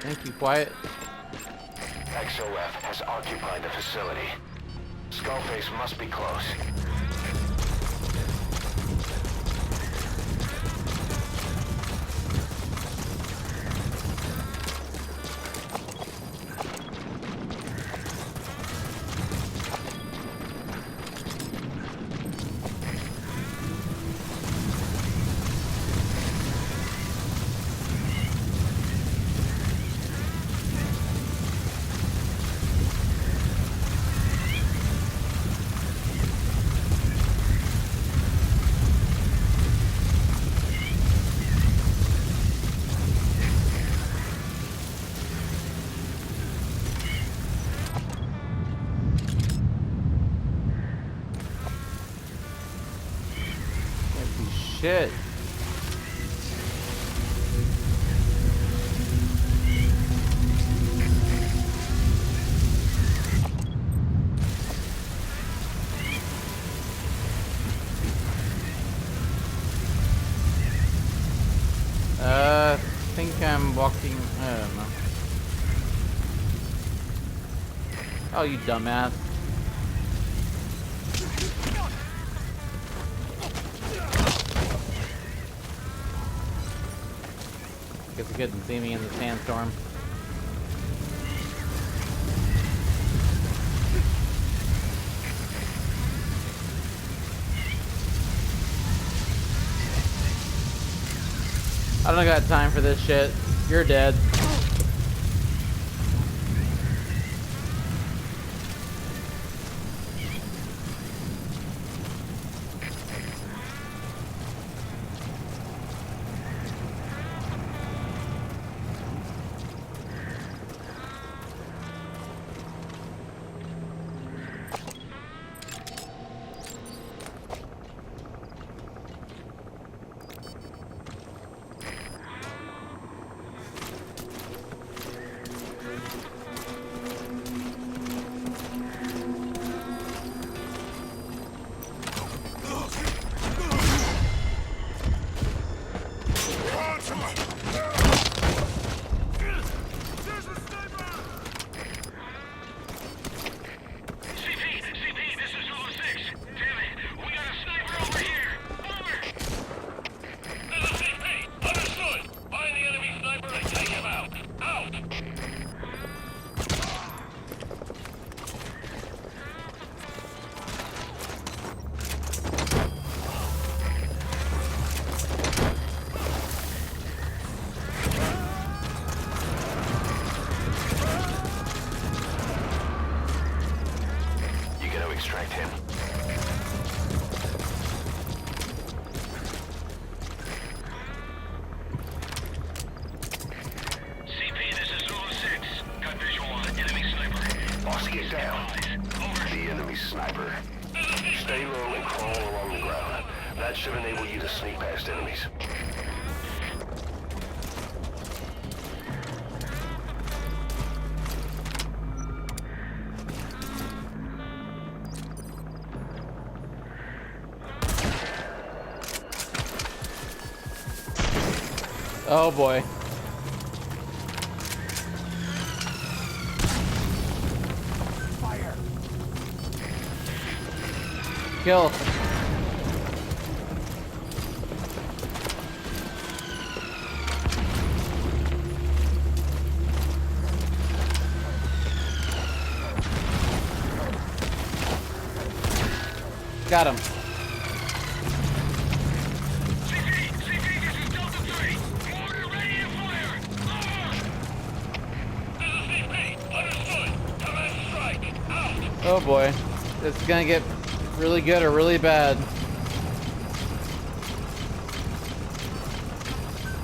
Thank you, quiet. XOF has occupied the facility. Skullface must be close. Shit. I think I'm walking. I don't know. Oh, you dumbass. Guess he couldn't see me in the sandstorm. I don't got time for this shit. You're dead. Extract him. CP, this is Zulu 6. Got visual on an enemy sniper. Boss, get down. Over. The enemy sniper. Stay low and crawl along the ground. That should enable you to sneak past enemies. Oh boy. Fire! Kill. Got him. Oh boy, this is gonna get really good or really bad.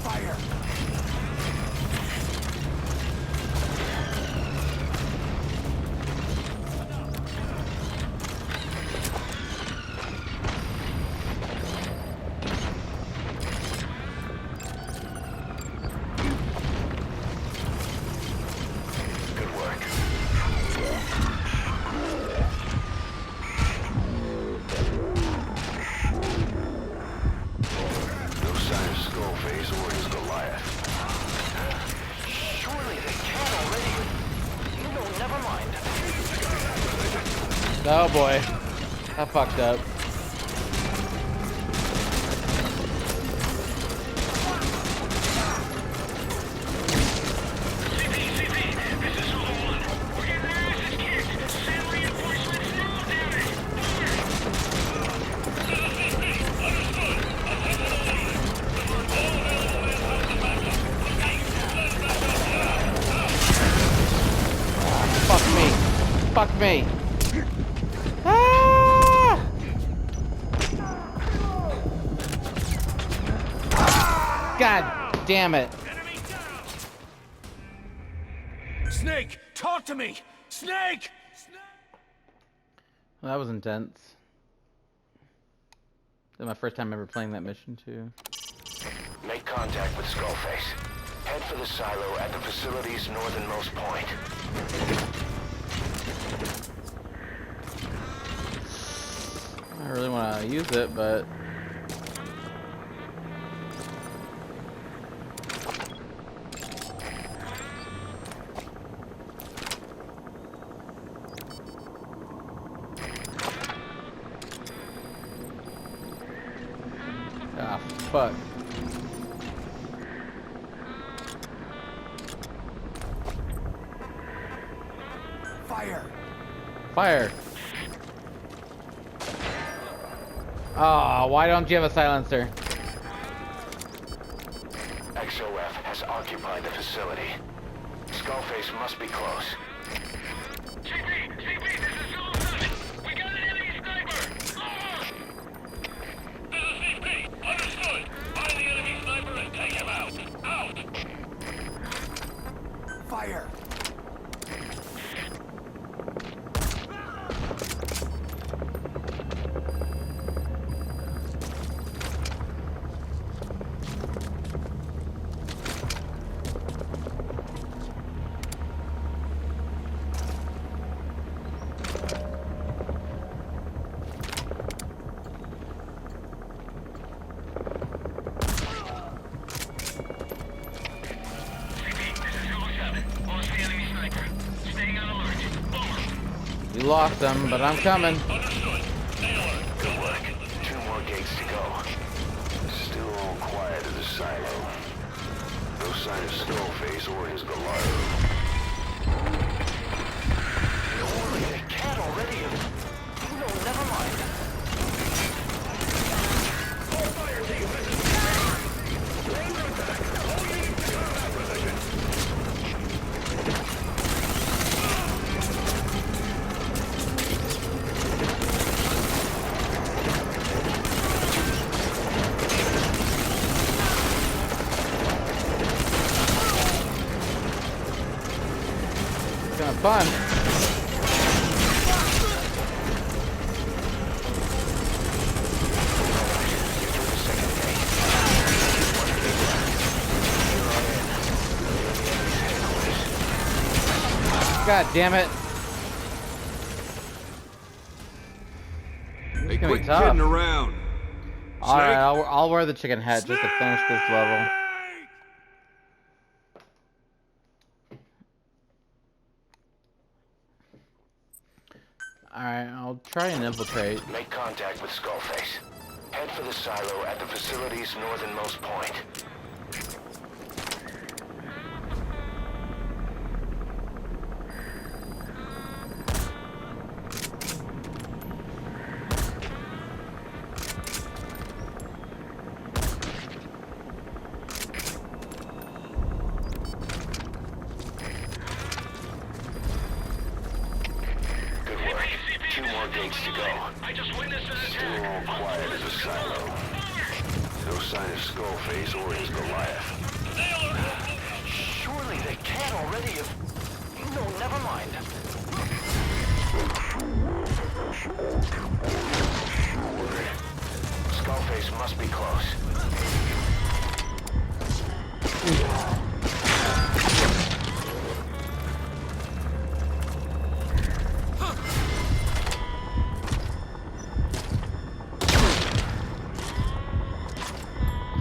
Fire! Good work. Oh boy. I fucked up. Fuck me. Fuck me. Ah! God damn it. Snake, talk to me! Snake! Well, that was intense. This is my first time ever playing that mission too. Make contact with Skullface. Head for the silo at the facility's northernmost point. I really want to use it, but ah, fuck. Fire! Fire. Oh, why don't you have a silencer? XOF has occupied the facility. Skullface must be close. CP, this is Zulu 7. We got an enemy sniper. This is CP. Understood. Find the enemy sniper and take him out. Out. Fire! You lost them, but I'm coming. Understood. Stay alert. Good work. 2 more gates to go. Still all quiet at the silo. No sign of Skullface or his Goliath. Surely they can't already have... No, never mind. All fire team, this is... Ranger attack! Holding into combat position! Kind of fun. God damn it. Hey, gonna be quit tough. kidding around. Alright, I'll wear the chicken head just to finish this level. Alright, I'll try and infiltrate. Make contact with Skullface. Head for the silo at the facility's northernmost point. Good work. 2 more gates to go. I just witnessed an Still all attack. quiet as a silo. No sign of Skullface or his Goliath. Surely they can't already have... No, never mind. Skullface must be close.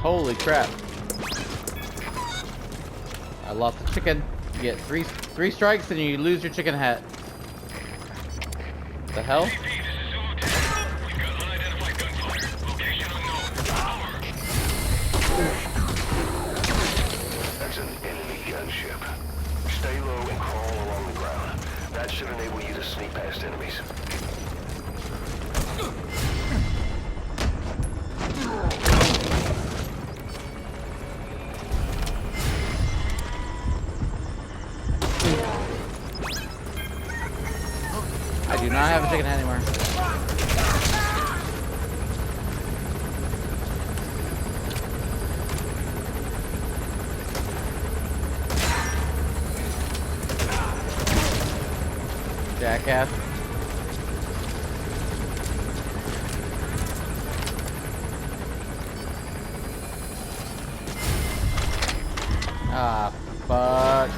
Holy crap. I lost the chicken. You get three strikes and you lose your chicken hat. The hell? CP, this is Zulu 10. We've got unidentified gunfire. Location unknown. Over. That's an enemy gunship. Stay low and crawl along the ground. That should enable you to sneak past enemies. I do not have a chicken head anymore. Jackass. Ah, fuck.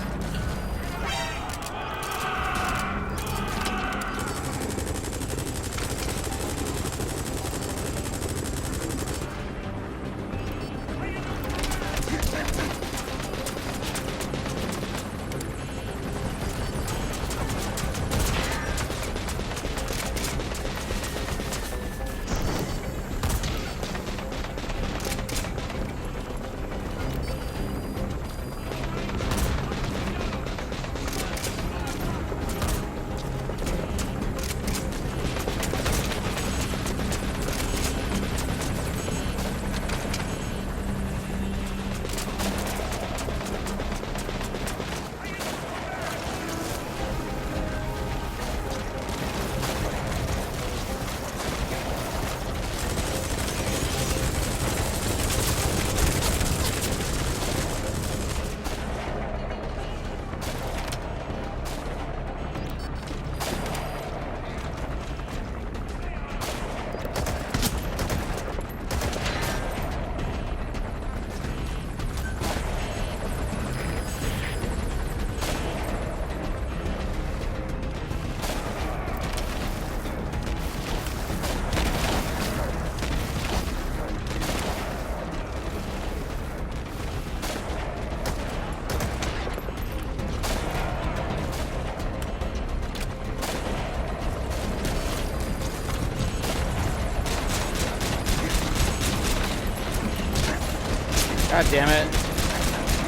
God damn it.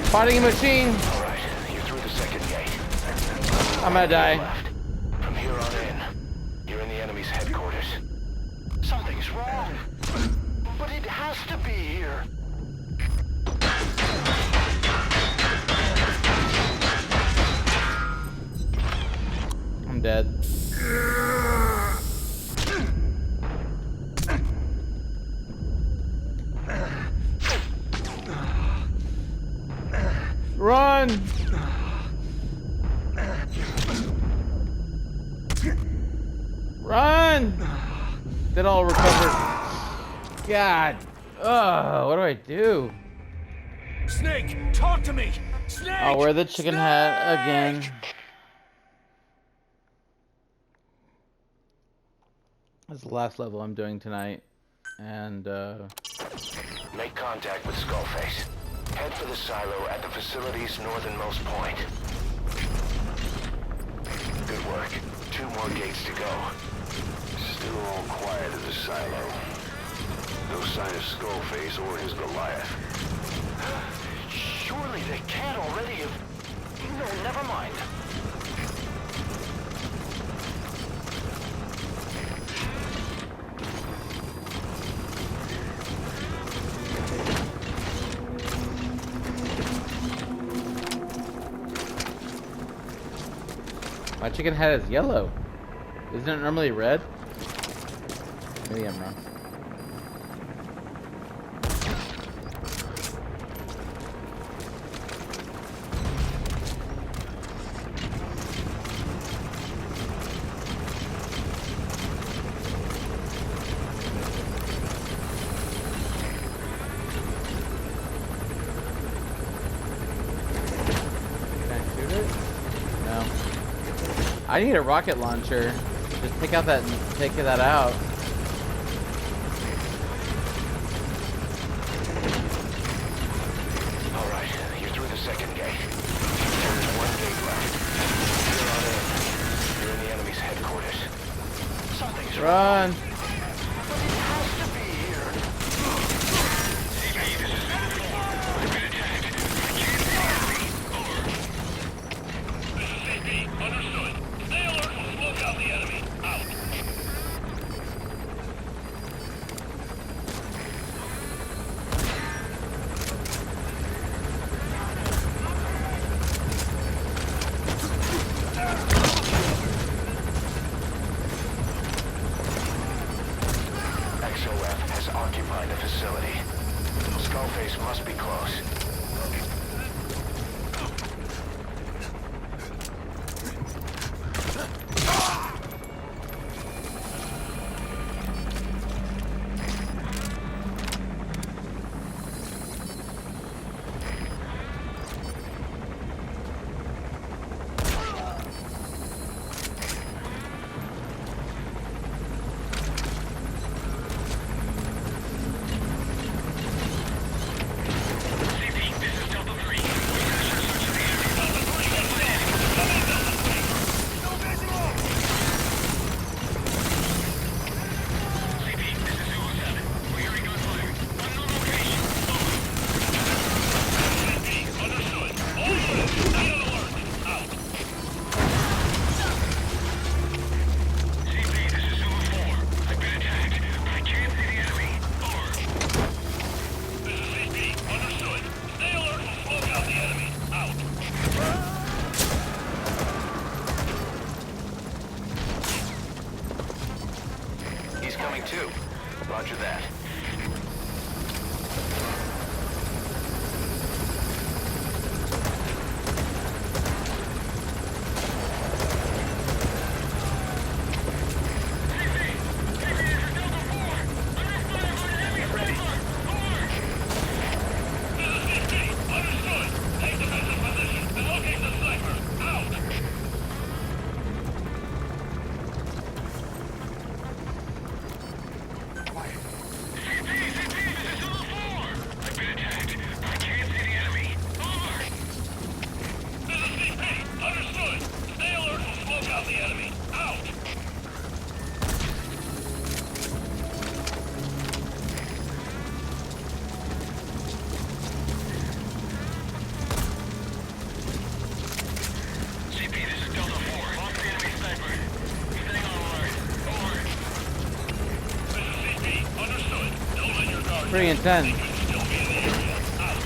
Fighting machine. Alright, you're through the second gate. I'm gonna die. Left. From here on in, you're in the enemy's headquarters. Something's wrong. But it has to be here. I'm dead. Run! Run! Did all recover? God. Ugh, what do I do? Snake, talk to me! Snake! I'll wear the chicken hat again. That's the last level I'm doing tonight. And, Make contact with Skullface. Head for the silo at the facility's northernmost point. Good work. 2 more gates to go. Still all quiet at the silo. No sign of Skullface or his Goliath. Surely they can't already have... No, never mind. my chicken head is yellow. Isn't it normally red? Maybe I'm wrong. I need a rocket launcher. Just take that out. All right, you're through the second gate. There's 1 gate left. You're on in. You're in the enemy's headquarters. Run. Understood. Stay alert and smoke out the enemy. Out. XOF has occupied the facility. Skullface must be close. CP, this is Delta 3. We got a search of the area. Delta 3, what's the enemy? Come in, Delta 3. No visual. CP, this is Zulu 7. We're hearing gunfire. Unknown location. Over. CP, understood. All units, stay on alert. Out. CP, this is Zulu 4. I've been attacked, but I can't see the enemy. Over. This is CP. Understood. Stay alert and smoke out the enemy. Out. He's coming too. Roger that. Understood. Take defensive position and locate the sniper. Out. CP, this is Zulu 4. I've been attacked, but I can't see the enemy. Over. This is CP. Understood. Stay alert and smoke out the enemy. Out. CP, this is Delta 4. Lost the enemy sniper. Staying on alert. Over. This is CP. Understood. Don't let your guard 3 and 10. They could still be in the area. Out.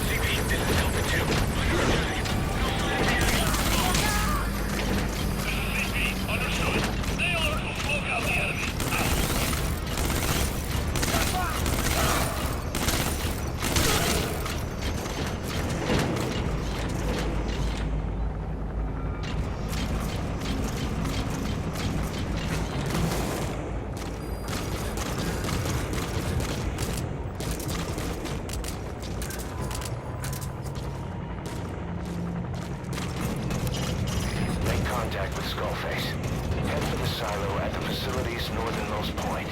CP, this is Delta 2. Under attack. No sign of the enemy. This is CP. Understood. Stay alert and smoke out the enemy. Out. Make contact with Skullface. Head for the silo at the facility's northernmost point.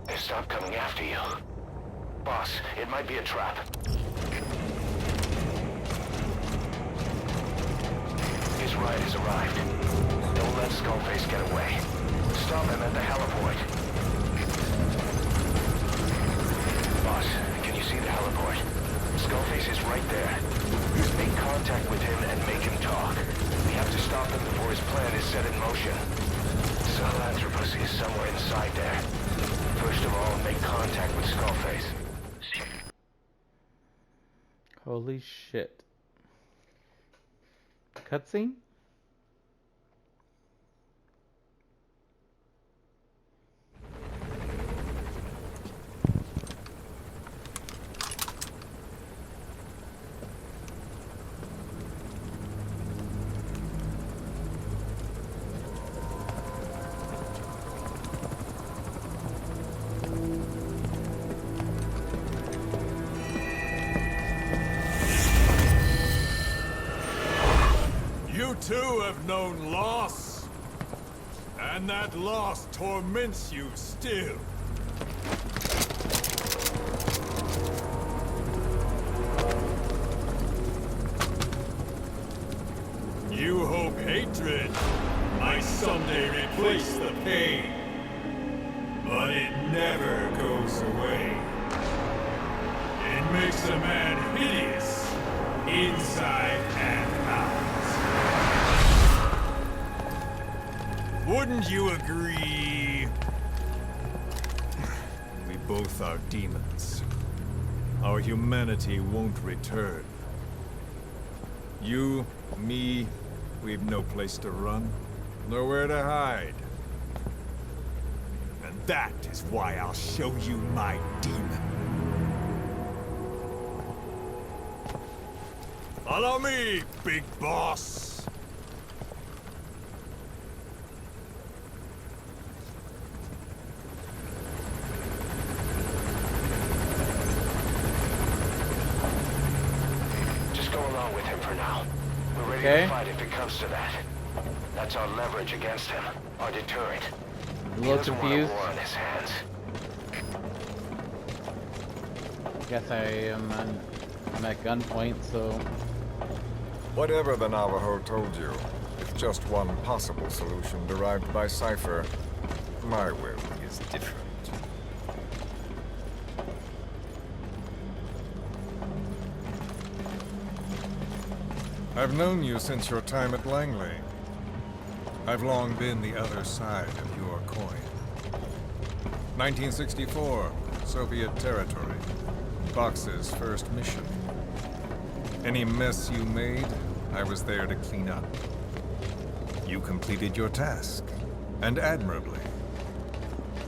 They stopped coming after you. Boss, it might be a trap. His ride has arrived. Don't let Skullface get away. Stop him at the heliport. Boss, can you see the heliport? Skullface is right there. Make contact with him and make him talk. We have to stop him before his plan is set in motion. Sahelanthropus is somewhere inside there. First of all, make contact with Skullface. Holy shit. Cutscene? You too have known loss. And that loss torments you still. You hope hatred might someday replace the pain. But it never goes away. It makes a man hideous, inside and out. Wouldn't you agree? We both are demons. Our humanity won't return. You, me, we've no place to run, nowhere to hide. And that is why I'll show you my demon. Follow me, big boss! Just go along with him for now. We're ready Okay. to fight if it comes to that. That's our leverage against him, our deterrent. A He little doesn't want a confused. war on his hands. Guess I'm at gunpoint, so Whatever the Navajo told you, it's just one possible solution derived by Cypher. My will is different. I've known you since your time at Langley. I've long been the other side of your coin. 1964, Soviet territory. Fox's first mission. Any mess you made, I was there to clean up. You completed your task, and admirably.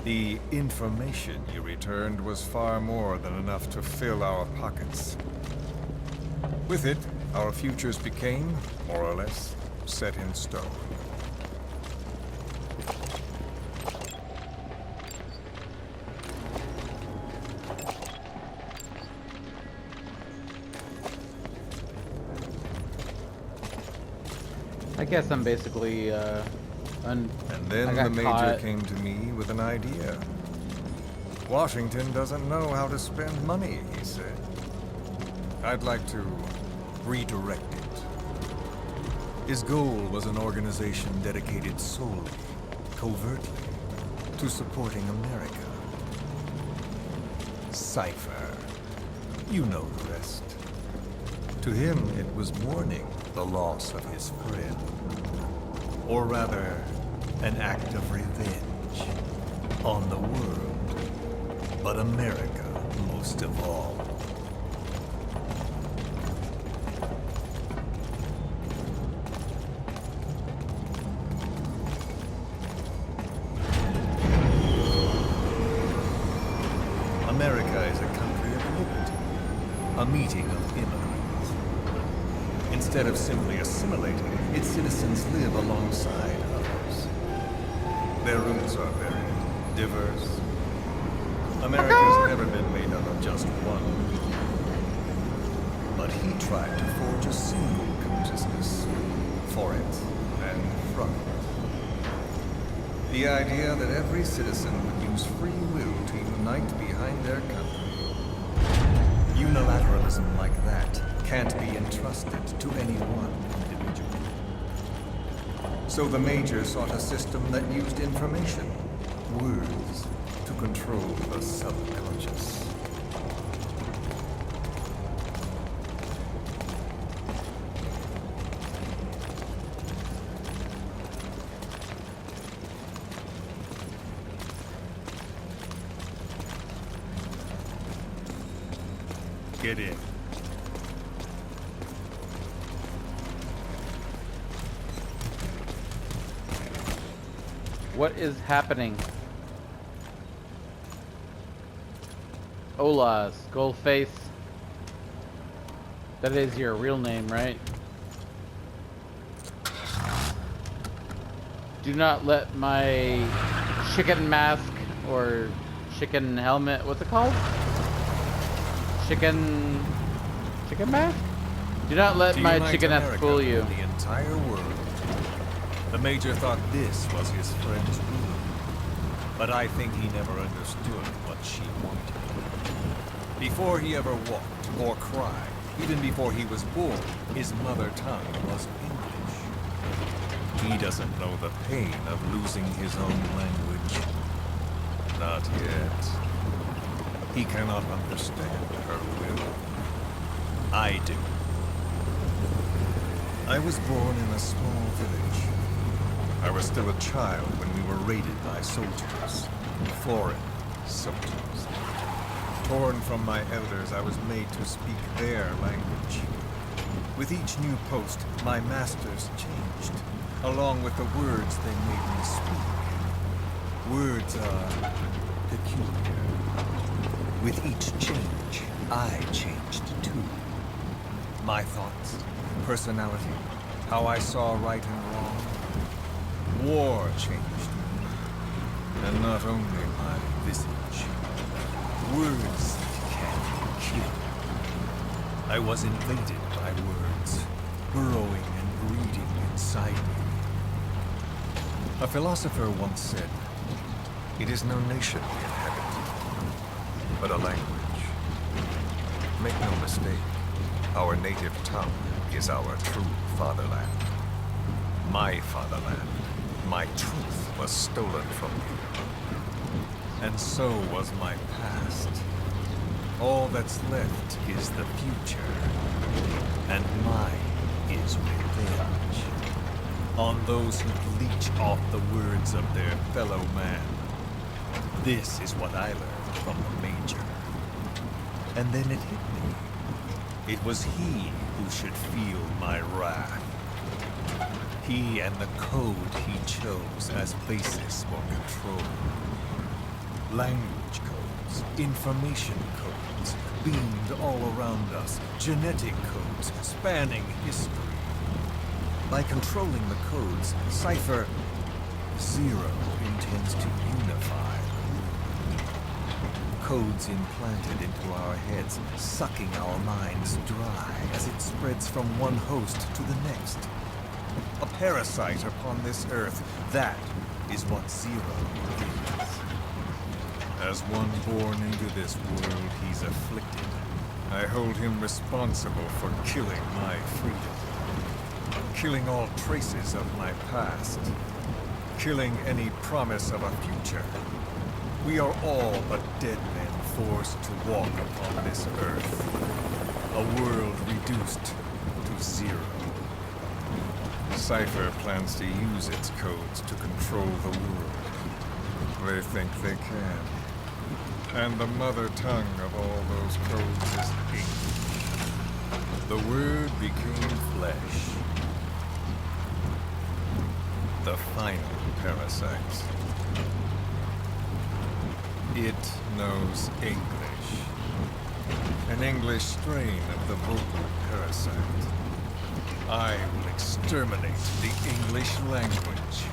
The information you returned was far more than enough to fill our pockets. With it, our futures became, more or less, set in stone. I guess I'm basically And I then got the Major caught. came to me with an idea. Washington doesn't know how to spend money, he said. I'd like to redirect it. His goal was an organization dedicated solely, covertly, to supporting America. Cypher. You know the rest. To him, it was mourning the loss of his friend. Or rather, an act of revenge on the world, but America most of all. America is a country of liberty, a meeting of immigrants. Instead of simply assimilating, its citizens live alongside others. Their roots are very diverse. America's never been made up of just one. But he tried to forge a single consciousness for it and from it. The idea that every citizen would use free will to unite behind their country. Unilateralism like that can't be entrusted to any one individual. So the Major sought a system that used information, words, to control the subconscious. Get in. What is happening? Ola, Skullface. That is your real name, right? Do not let my chicken mask or chicken helmet, what's it called? Chicken mask? Do not let my Unite chicken mask America fool you. and the entire world. The Major thought this was his friend's room, but I think he never understood what she wanted. Before he ever walked or cried, even before he was born, his mother tongue was English. He doesn't know the pain of losing his own language. Not yet. He cannot understand her will. I do. I was born in a small village. I was still a child when we were raided by soldiers. Foreign soldiers. Torn from my elders, I was made to speak their language. With each new post, my masters changed, along with the words they made me speak. Words are peculiar. With each change, I changed too. My thoughts, personality, how I saw right and wrong. War changed me, and not only my visage. Words can kill. I was invaded by words, burrowing and breeding inside me. A philosopher once said, "It is no nation we inhabit, but a language." Make no mistake, our native tongue is our true fatherland. My fatherland, my truth was stolen from me. And so was my past. All that's left is the future. And mine is revenge. On those who leech off the words of their fellow man. This is what I learned from the Major. And then it hit me. It was he who should feel my wrath. He and the code he chose as basis for control. Language codes, information codes, beamed all around us, genetic codes spanning history. By controlling the codes, Cypher Zero intends to unify the world. Codes implanted into our heads, sucking our minds dry as it spreads from one host to the next. A parasite upon this earth, that is what Zero is. As one born into this world, he's afflicted. I hold him responsible for killing my freedom. Killing all traces of my past. Killing any promise of a future. We are all but dead men forced to walk upon this earth. A world reduced to zero. Cypher plans to use its codes to control the world. They think they can. And the mother tongue of all those codes is English. The word became flesh. The final parasite. It knows English. An English strain of the vocal parasite. I will exterminate the English language.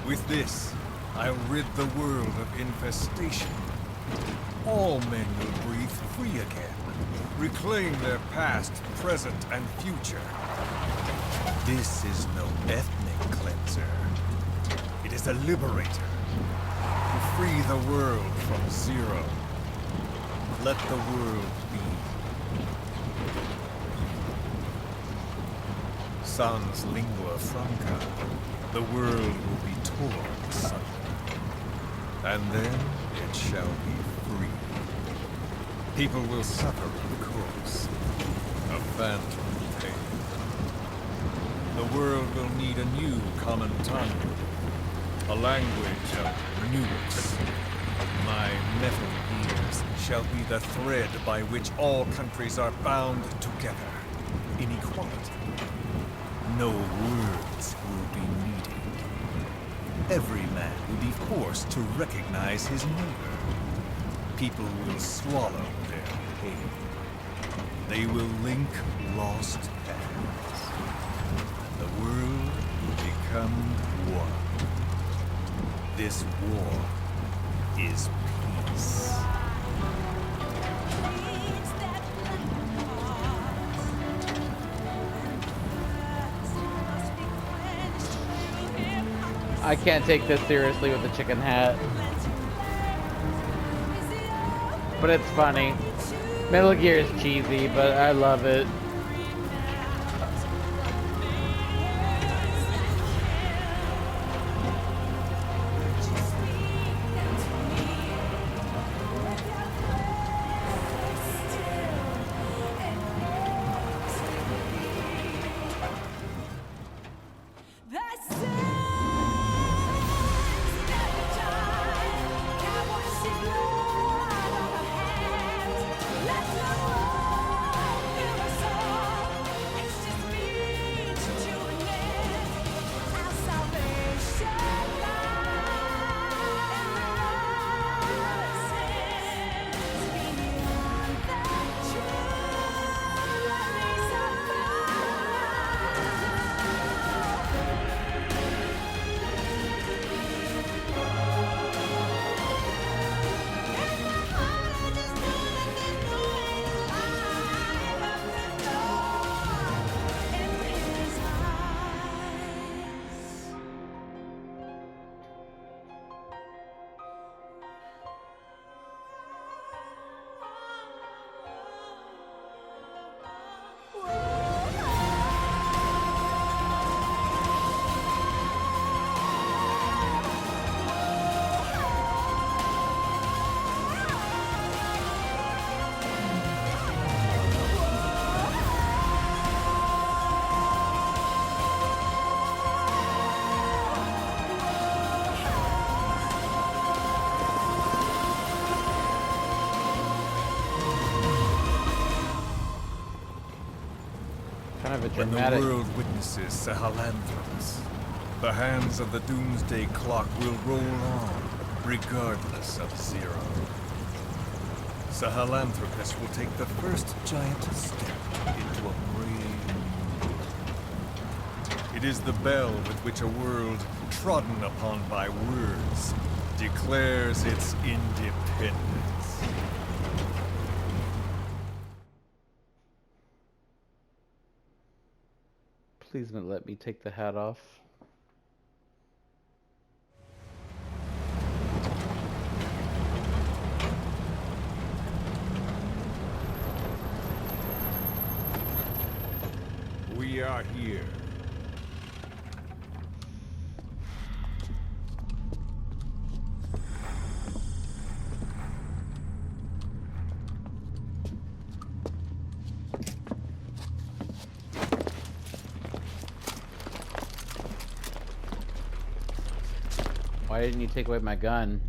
With this, I'll rid the world of infestation. All men will breathe free again, reclaim their past, present, and future. This is no ethnic cleanser. It is a liberator. To free the world from Zero. Let the world be. Sans lingua franca, the world will be torn asunder. And then it shall be free. People will suffer, of course. A phantom pain. The world will need a new common tongue. A language of nukes. My metal ears shall be the thread by which all countries are bound together. In equality. No words will be needed. Every man will be forced to recognize his neighbor. People will swallow their pain. They will link lost hands. And the world will become one. This war is peace. I can't take this seriously with the chicken hat. But it's funny. Metal Gear is cheesy, but I love it. Kind of a When the dramatic. world witnesses Sahelanthropus, the hands of the doomsday clock will roll on, regardless of Zero. Sahelanthropus will take the first giant step into a brave new. It is the bell with which a world trodden upon by words declares its independence. Please let me take the hat off. We are here. Why didn't you take away my gun?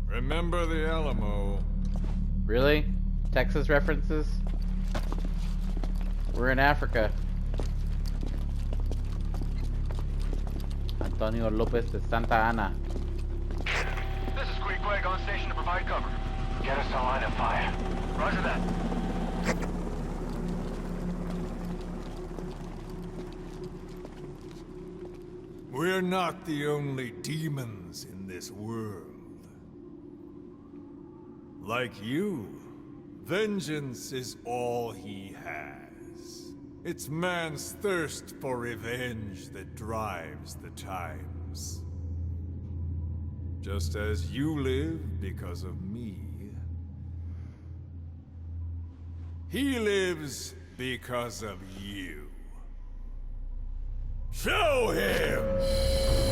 Remember the Alamo. Really? Texas references? We're in Africa. Antonio Lopez de Santa Ana. This is Queequeg on station to provide cover. Get us a line of fire. Roger that. We're not the only demons in this world. Like you, vengeance is all he has. It's man's thirst for revenge that drives the times. Just as you live because of me, he lives because of you. Show him!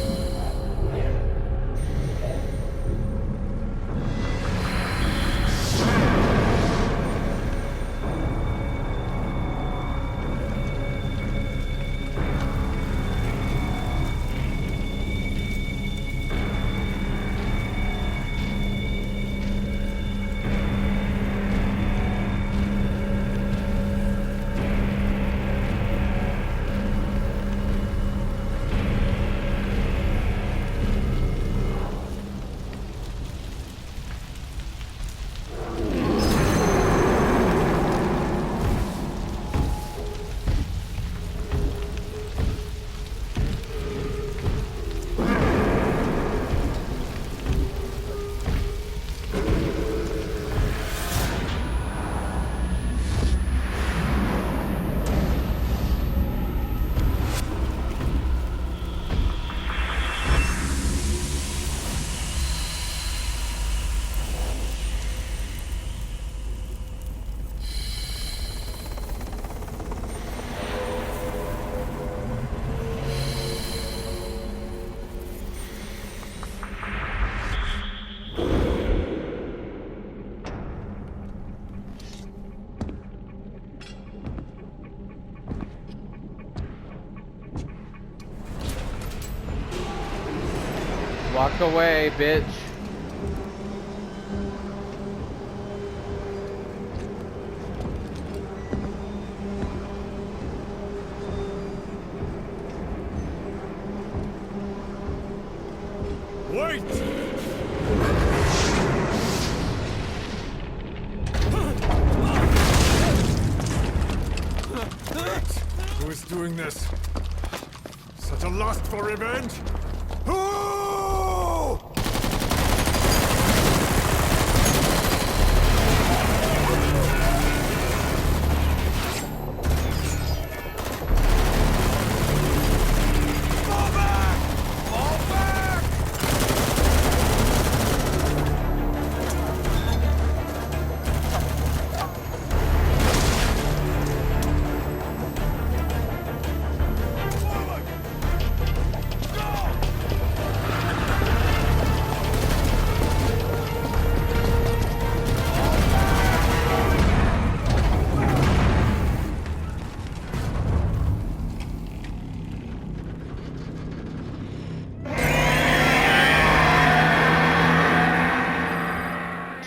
Walk away, bitch. Wait! Who is doing this? Such a lust for revenge? Who? Fall back! Fall back!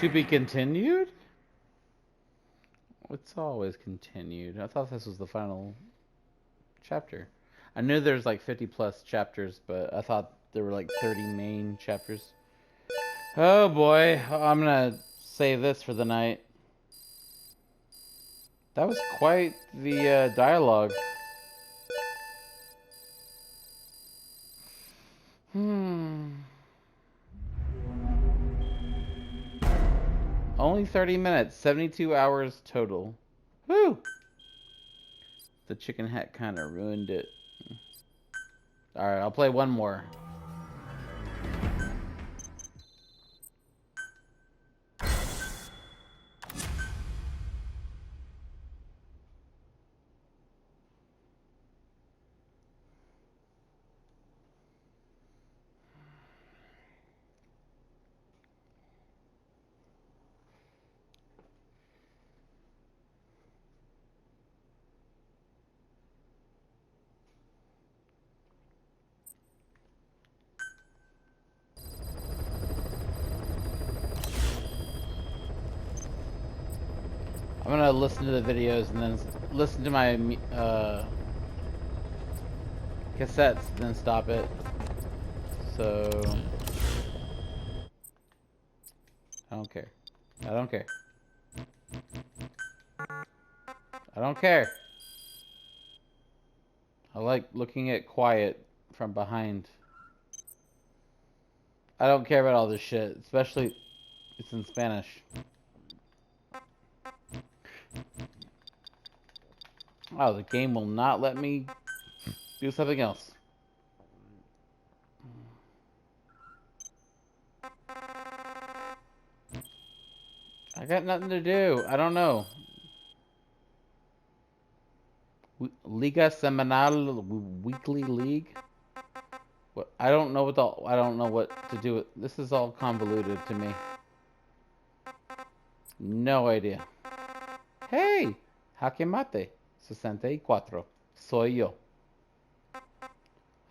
To be continued? It's always continued. I thought this was the final chapter. I knew there's like 50 plus chapters, but I thought there were like 30 main chapters. Oh boy, I'm gonna save this for the night. That was quite the dialogue. Only 30 minutes, 72 hours total. Woo! The chicken hat kind of ruined it. Alright, I'll play one more. I'm gonna listen to the videos and then listen to my cassettes, then stop it. So I don't care. I don't care. I don't care. I like looking at quiet from behind. I don't care about all this shit, especially it's in Spanish. Oh, the game will not let me do something else. I got nothing to do. I don't know. Liga Semanal Weekly League? What? I don't know what to do with this. Is all convoluted to me. No idea. Hey, Jaque Mate 64. Soy yo.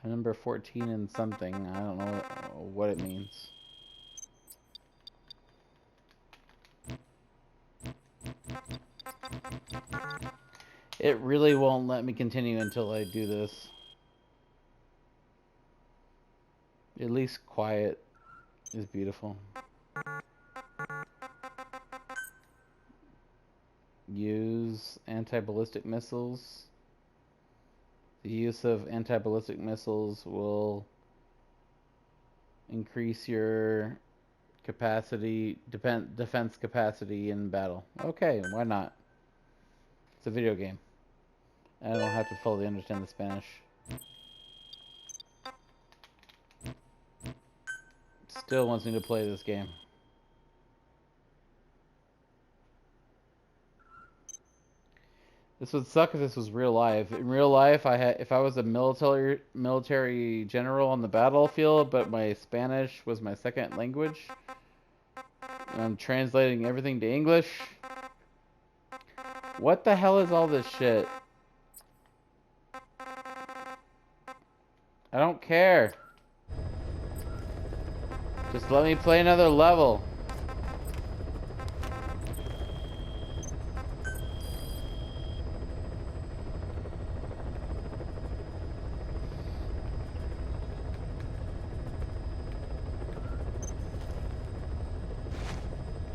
Number 14 and something. I don't know what it means. It really won't let me continue until I do this. At least quiet is beautiful. Use anti-ballistic missiles. The use of anti-ballistic missiles will increase your capacity, defense capacity in battle. Okay, why not? It's a video game. I don't have to fully understand the Spanish. Still wants me to play this game. This would suck if this was real life. In real life, if I was a military general on the battlefield, but my Spanish was my second language, and I'm translating everything to English. What the hell is all this shit? I don't care. Just let me play another level.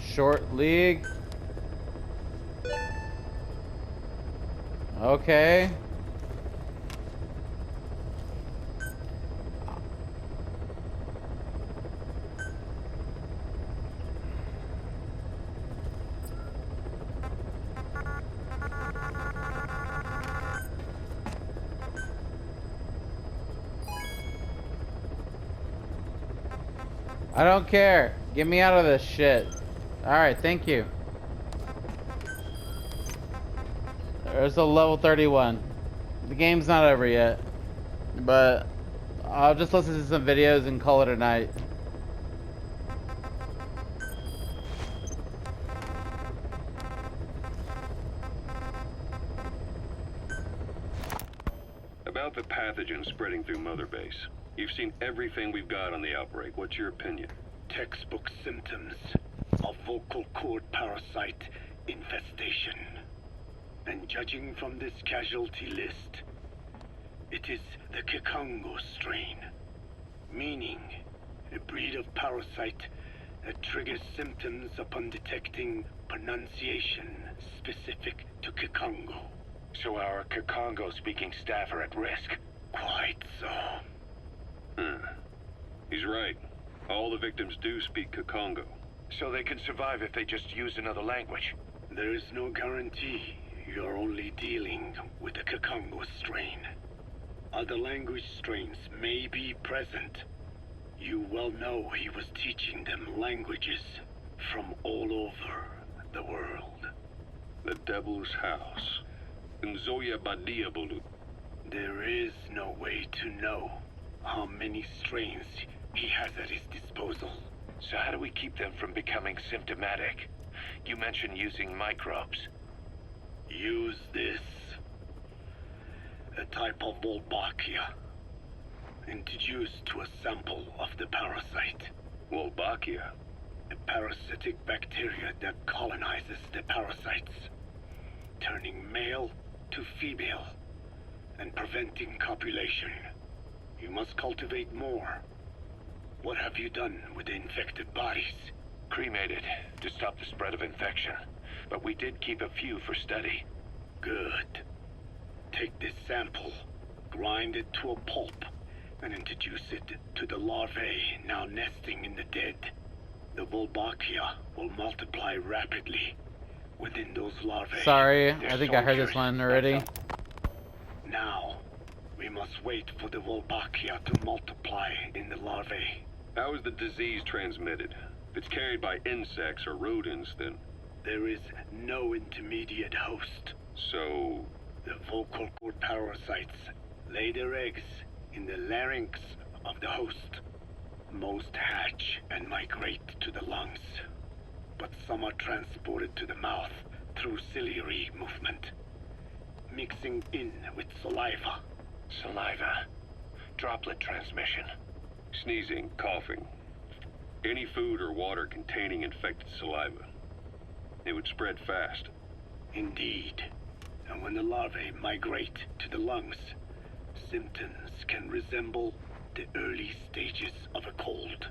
Short league. Okay. I don't care. Get me out of this shit. Alright, thank you. There's a level 31. The game's not over yet. But I'll just listen to some videos and call it a night. About the pathogen spreading through Mother Base. You've seen everything we've got on the outbreak. What's your opinion? Textbook symptoms of vocal cord parasite infestation. And judging from this casualty list, it is the Kikongo strain, meaning a breed of parasite that triggers symptoms upon detecting pronunciation specific to Kikongo. So our Kikongo-speaking staff are at risk. Quite so. He's right. All the victims do speak Kikongo. So they can survive if they just use another language. There is no guarantee. You're only dealing with the Kikongo strain. Other language strains may be present. You well know he was teaching them languages from all over the world. The Devil's House. Nzoya Badiabulu. There is no way to know how many strains he has at his disposal. So how do we keep them from becoming symptomatic? You mentioned using microbes. Use this. A type of Wolbachia. Introduced to a sample of the parasite. Wolbachia? A parasitic bacteria that colonizes the parasites, turning male to female and preventing copulation. You must cultivate more. What have you done with the infected bodies? Cremated to stop the spread of infection. But we did keep a few for study. Good. Take this sample, grind it to a pulp, and introduce it to the larvae now nesting in the dead. The Wolbachia will multiply rapidly within those larvae. Sorry, They're I think I heard this soldiers. one already. Now, we must wait for the Wolbachia to multiply in the larvae. How is the disease transmitted? If it's carried by insects or rodents, then... There is no intermediate host. So... The vocal cord parasites lay their eggs in the larynx of the host. Most hatch and migrate to the lungs, but some are transported to the mouth through ciliary movement, mixing in with saliva. Saliva. Droplet transmission. Sneezing, coughing. Any food or water containing infected saliva. It would spread fast. Indeed. And when the larvae migrate to the lungs, symptoms can resemble the early stages of a cold,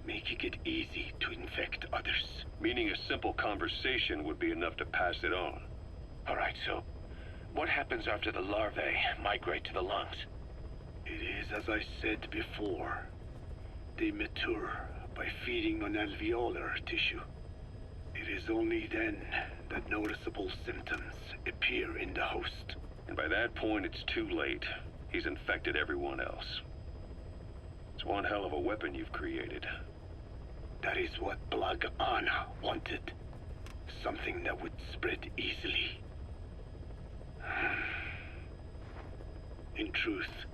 making it easy to infect others. Meaning a simple conversation would be enough to pass it on. Alright, so what happens after the larvae migrate to the lungs? It is as I said before. They mature by feeding on alveolar tissue. It is only then that noticeable symptoms appear in the host. And by that point, it's too late. He's infected everyone else. It's one hell of a weapon you've created. That is what Blag Ana wanted. Something that would spread easily. In truth,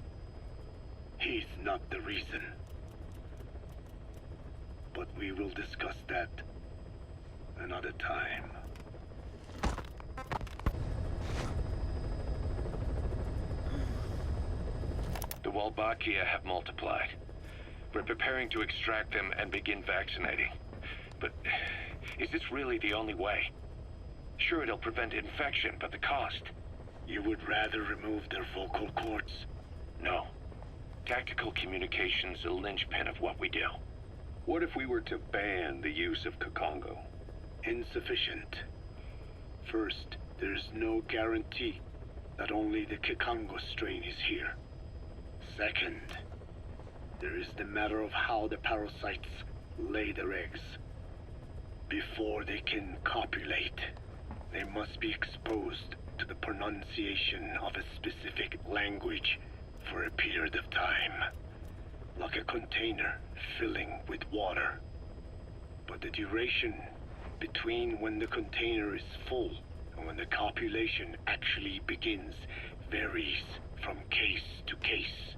he's not the reason. But we will discuss that another time. The Wolbachia have multiplied. We're preparing to extract them and begin vaccinating. But is this really the only way? Sure, it'll prevent infection, but the cost? You would rather remove their vocal cords? No. Tactical communication's the linchpin of what we do. What if we were to ban the use of Kakongo? Insufficient. First, there's no guarantee that only the Kakongo strain is here. Second, there is the matter of how the parasites lay their eggs. Before they can copulate, they must be exposed to the pronunciation of a specific language for a period of time, like a container filling with water. But the duration between when the container is full and when the copulation actually begins varies from case to case.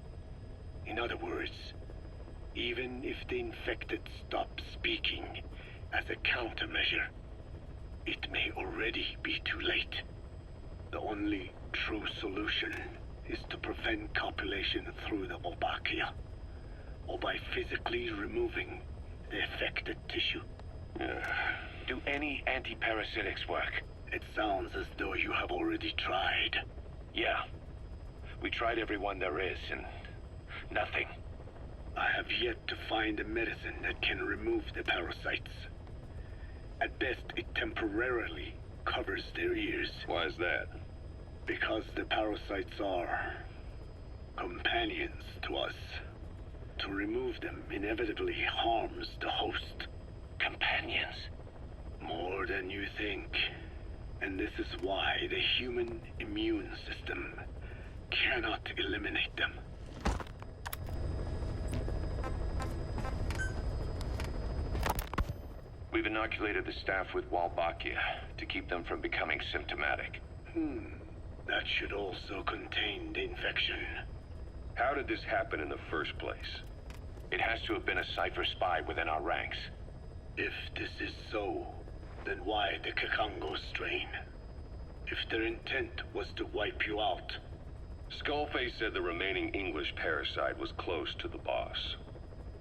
In other words, even if the infected stop speaking as a countermeasure, it may already be too late. The only true solution is to prevent copulation through the Wolbachia, or by physically removing the affected tissue. Do any antiparasitics work? It sounds as though you have already tried. Yeah. We tried every one there is, and nothing. I have yet to find a medicine that can remove the parasites. At best, it temporarily covers their ears. Why is that? Because the parasites are companions to us. To remove them inevitably harms the host. Companions? More than you think. And this is why the human immune system cannot eliminate them. We've inoculated the staff with Wolbachia to keep them from becoming symptomatic. That should also contain the infection. How did this happen in the first place? It has to have been a Cypher spy within our ranks. If this is so, then why the Kakongo strain? If their intent was to wipe you out. Skullface said the remaining English parasite was close to the boss.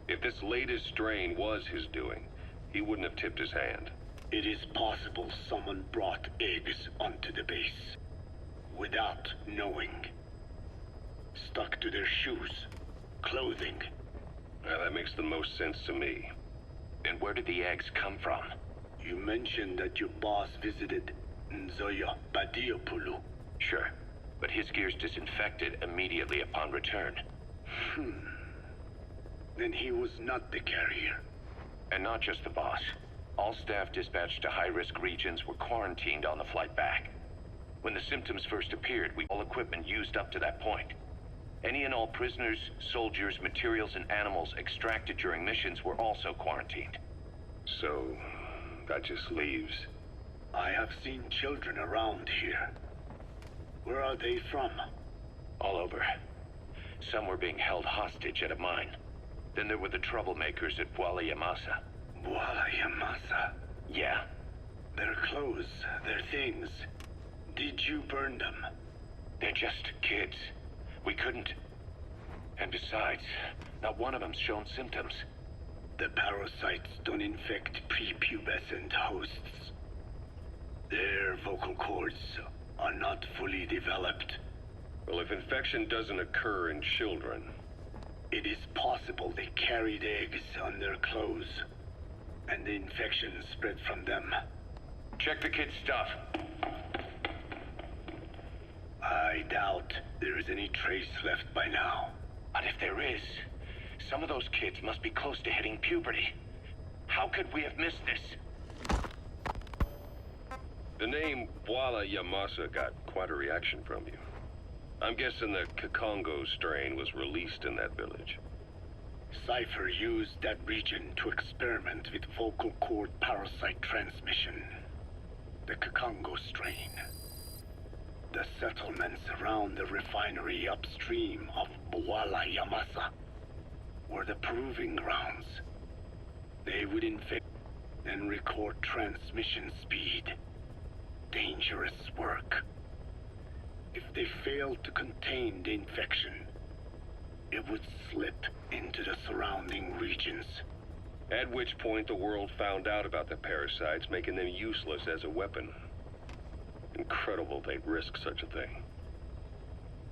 If this latest strain was his doing, he wouldn't have tipped his hand. It is possible someone brought eggs onto the base without knowing. Stuck to their shoes, clothing. Well, that makes the most sense to me. And where did the eggs come from? You mentioned that your boss visited Nzoya Badiopulu. Sure, but his gear's disinfected immediately upon return. Then he was not the carrier. And not just the boss. All staff dispatched to high-risk regions were quarantined on the flight back. When the symptoms first appeared, all equipment used up to that point. Any and all prisoners, soldiers, materials, and animals extracted during missions were also quarantined. So, that just leaves... I have seen children around here. Where are they from? All over. Some were being held hostage at a mine. Then there were the troublemakers at Bwala Yamasa. Bwala Yamasa? Yeah. Their clothes, their things. Did you burn them? They're just kids. We couldn't. And besides, not one of them's shown symptoms. The parasites don't infect prepubescent hosts. Their vocal cords are not fully developed. Well, if infection doesn't occur in children... It is possible they carried eggs on their clothes, and the infection spread from them. Check the kid's stuff. I doubt there is any trace left by now. And if there is, some of those kids must be close to hitting puberty. How could we have missed this? The name Bwala Yamasa got quite a reaction from you. I'm guessing the Kakongo strain was released in that village. Cypher used that region to experiment with vocal cord parasite transmission. The Kakongo strain. The settlements around the refinery upstream of Bwala Yamasa were the proving grounds. They would infect and record transmission speed. Dangerous work. If they failed to contain the infection, it would slip into the surrounding regions. At which point the world found out about the parasites, making them useless as a weapon. Incredible they'd risk such a thing.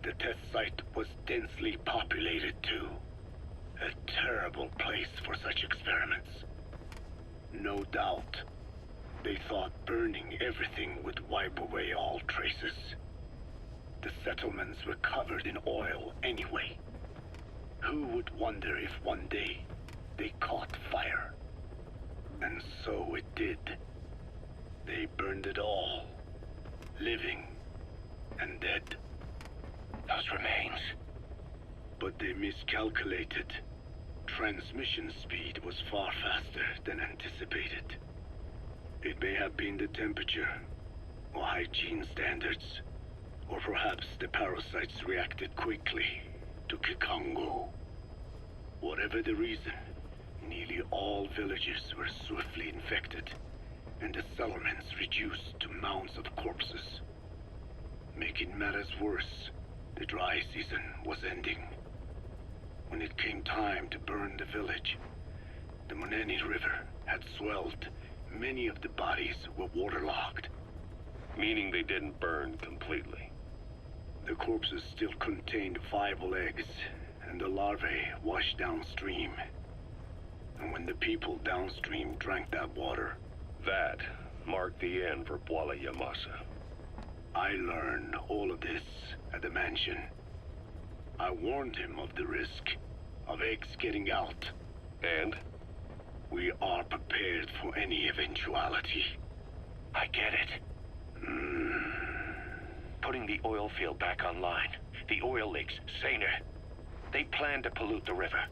The test site was densely populated too. A terrible place for such experiments. No doubt, they thought burning everything would wipe away all traces. The settlements were covered in oil anyway. Who would wonder if one day they caught fire? And so it did. They burned it all, living and dead. Those remains. But they miscalculated. Transmission speed was far faster than anticipated. It may have been the temperature, or hygiene standards, or perhaps the parasites reacted quickly to Kikongo. Whatever the reason, nearly all villages were swiftly infected, and the settlements reduced to mounds of corpses. Making matters worse, the dry season was ending. When it came time to burn the village, the Moneni River had swelled. Many of the bodies were waterlogged. Meaning they didn't burn completely. The corpses still contained viable eggs, and the larvae washed downstream. And when the people downstream drank that water, That marked the end for Bwala Yamasa. I learned all of this at the mansion. I warned him of the risk of eggs getting out. And? We are prepared for any eventuality. I get it. Putting the oil field back online. The oil leaks, saner. They plan to pollute the river.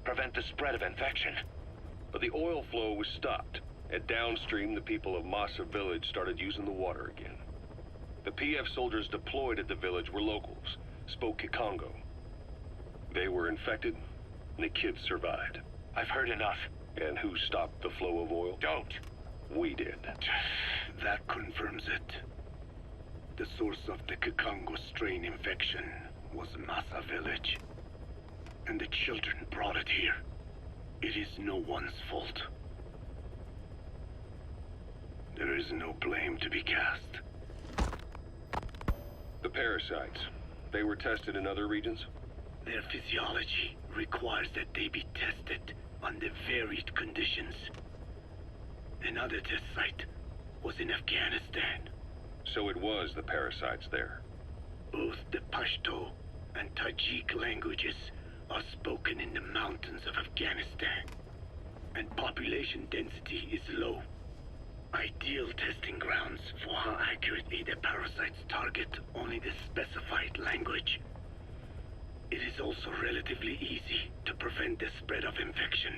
Prevent the spread of infection. But the oil flow was stopped, and downstream the people of Masa village started using the water again. The PF soldiers deployed at the village were locals, spoke Kikongo. They were infected, and the kids survived. I've heard enough. And who stopped the flow of oil? Don't. We did. That confirms it. The source of the Kikongo strain infection was Masa village. And the children brought it here. It is no one's fault. There is no blame to be cast. The parasites, they were tested in other regions? Their physiology requires that they be tested under varied conditions. Another test site was in Afghanistan. So it was the parasites there. Both the Pashto and Tajik languages are spoken in the mountains of Afghanistan, and population density is low. Ideal testing grounds for how accurately the parasites target only the specified language. It is also relatively easy to prevent the spread of infection.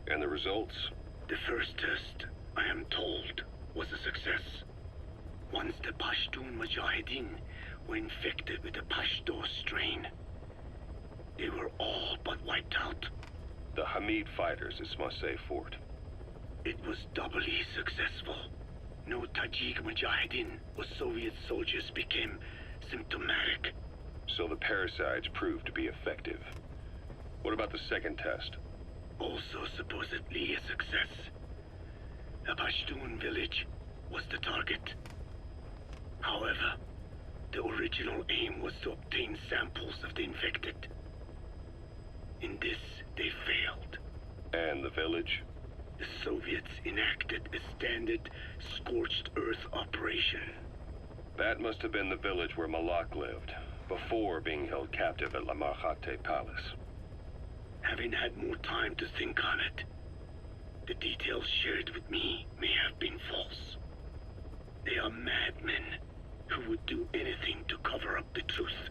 And the results? The first test, I am told, was a success. Once the Pashtun Mujahideen were infected with the Pashto strain, they were all but wiped out. The Hamid fighters at Smasei Fort. It was doubly successful. No Tajik Mujahideen or Soviet soldiers became symptomatic. So the parasites proved to be effective. What about the second test? Also supposedly a success. A Pashtun village was the target. However, the original aim was to obtain samples of the infected. In this, they failed. And the village? The Soviets enacted a standard scorched earth operation. That must have been the village where Malak lived, before being held captive at La Marjate Palace. Having had more time to think on it, the details shared with me may have been false. They are madmen who would do anything to cover up the truth.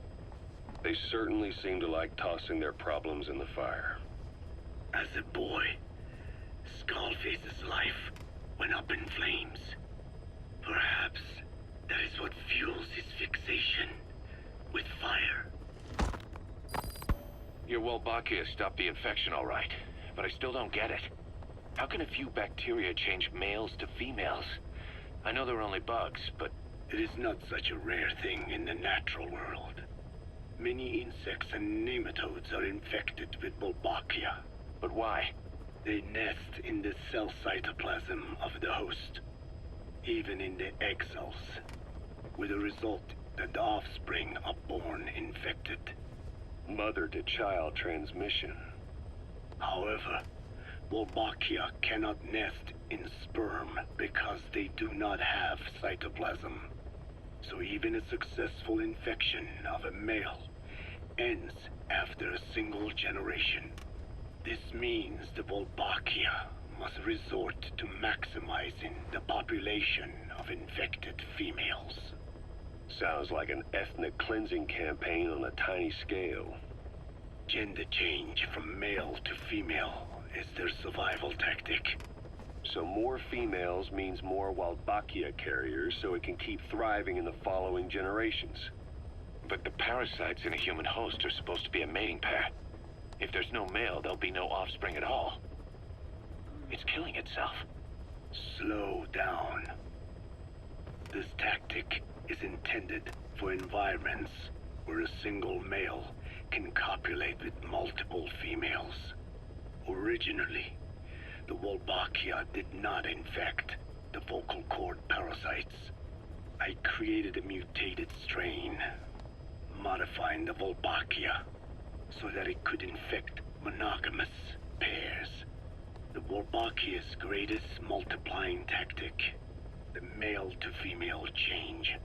They certainly seem to like tossing their problems in the fire. As a boy, Skullface's life went up in flames. Perhaps that is what fuels his fixation with fire. Your Wolbachia stopped the infection all right, but I still don't get it. How can a few bacteria change males to females? I know they're only bugs, but... It is not such a rare thing in the natural world. Many insects and nematodes are infected with Wolbachia. But why? They nest in the cell cytoplasm of the host, even in the egg cells, with the result that the offspring are born infected. Mother-to-child transmission. However, Wolbachia cannot nest in sperm because they do not have cytoplasm. So even a successful infection of a male ends after a single generation. This means the Wolbachia must resort to maximizing the population of infected females. Sounds like an ethnic cleansing campaign on a tiny scale. Gender change from male to female is their survival tactic. So more females means more Wolbachia carriers, so it can keep thriving in the following generations. But the parasites in a human host are supposed to be a mating pair. If there's no male, there'll be no offspring at all. It's killing itself. Slow down. This tactic is intended for environments where a single male can copulate with multiple females. Originally, the Wolbachia did not infect the vocal cord parasites. I created a mutated strain, modifying the Wolbachia so that it could infect monogamous pairs. The Wolbachia's greatest multiplying tactic, the male-to-female change,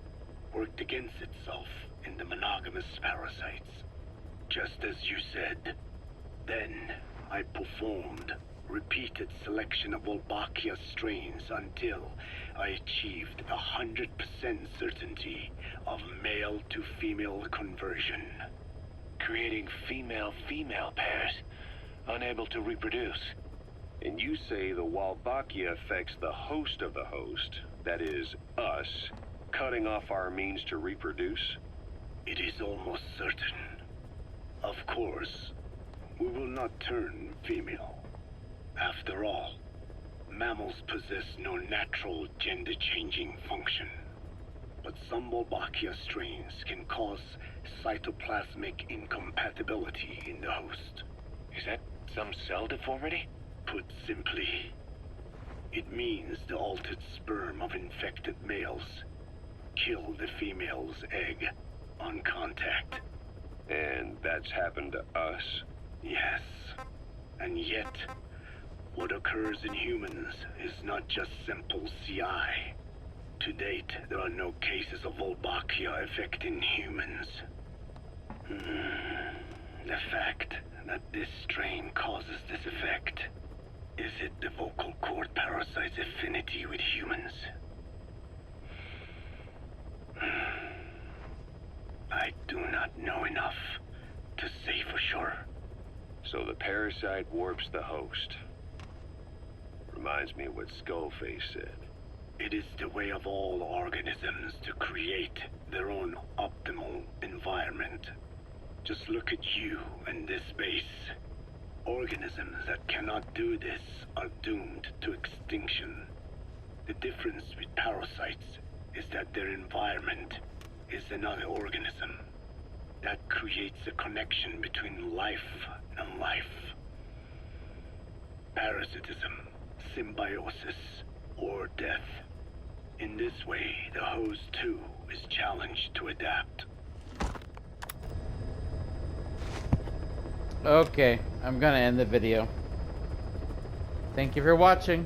worked against itself in the monogamous parasites. Just as you said. Then, I performed repeated selection of Wolbachia strains until I achieved 100% certainty of male-to-female conversion. Creating female-female pairs, unable to reproduce. And you say the Wolbachia affects the host of the host, that is, us, cutting off our means to reproduce? It is almost certain. Of course, we will not turn female. After all, mammals possess no natural gender-changing function. But some Wolbachia strains can cause cytoplasmic incompatibility in the host. Is that some cell deformity? Put simply, it means the altered sperm of infected males kill the female's egg on contact. And that's happened to us? Yes. And yet, what occurs in humans is not just simple CI. To date, there are no cases of Wolbachia affecting humans. The fact that this strain causes this effect, is it the vocal cord parasite's affinity with humans? I do not know enough to say for sure. So the parasite warps the host. Reminds me of what Skullface said. It is the way of all organisms to create their own optimal environment. Just look at you and this base. Organisms that cannot do this are doomed to extinction. The difference with parasites is that their environment is another organism. That creates a connection between life and life. Parasitism, symbiosis, or death. In this way, the host too is challenged to adapt. Okay, I'm gonna end the video. Thank you for watching.